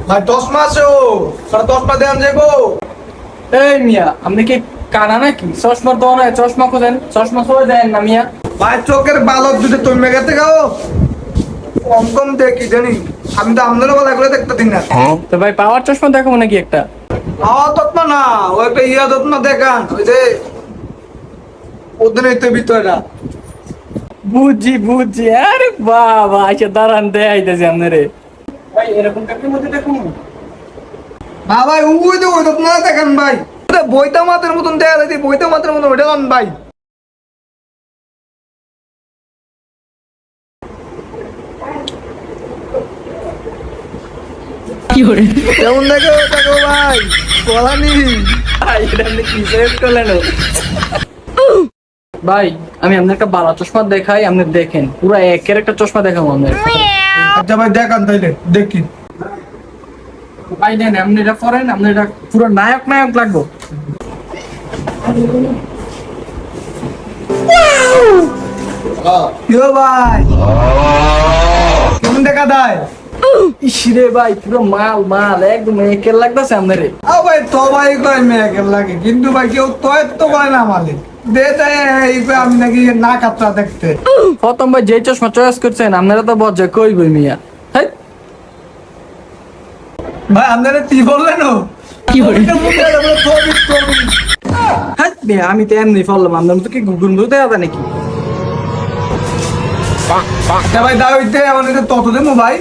ভাই 10 মাসও 10 পা দেন যাইবো। এই মিয়া আপনি কি কানা নাকি? চশমার দোকানে চশমা খোঁজেন, চশমা খুঁজে দেন না মিয়া। ভাই চোখের বালক দুটো তুমি গেতে গাও কম কম দেখি জানি আমি তো আমদানি বলা এগুলো দেখতে দিন না। তো ভাই পাওয়ার চশমা দেখাবো নাকি একটা? তত্ন না ওই একটা তত্ন দেখান ওই যে ওদের তো ভিতরটা বুঝছি বুঝছি, আরে বাবা আচ্ছা দাঁড়ান দেখাইতেছি আপনারে। ভাই এরকম টাকার মধ্যে দেখুন। না ভাই ওই তো ওই তত্ন দেখান ভাই বইটা মাতের মতন দেখা যায় বইটা মাতের মতন ওইটা আন ভাই। কেমন দেখো দেখো ভাই বলানি ভাই এটা আপনি কি সেভ করলেন? ভাই আমি আপনার একটা বালা চশমা দেখাই, আপনি দেখেন পুরো একের একটা চশমা দেখাবো আপনার। আচ্ছা ভাই দেখান তাইলে দেখি। ভাই নেন আপনি এটা পরেন, আপনি এটা পুরো নায়ক নায়ক লাগবো। ইয়ো ভাই কেমন দেখা দেয়? ইসরে ভাই পুরো মাল মাল একদম একের লাগতেছে আপনারে। ভাই তো ভাই কয় মেয়েকের লাগে কিন্তু ভাই কেউ তো করে না মালিক দে যায় এই কয় আমি নাকি না কাতরা দেখতে। প্রথম ভাই যে চশমা চয়েস করছেন আপনারা তো বজ্জা কই বই মিয়া। হ্যাঁ ভাই আপনারা কি বললেন কি করে আমি তো এমনি ফললাম, আপনার মতো কি গুগল মতো দেওয়া যায় নাকি? ভাই দাও আমার তত দেবো ভাই।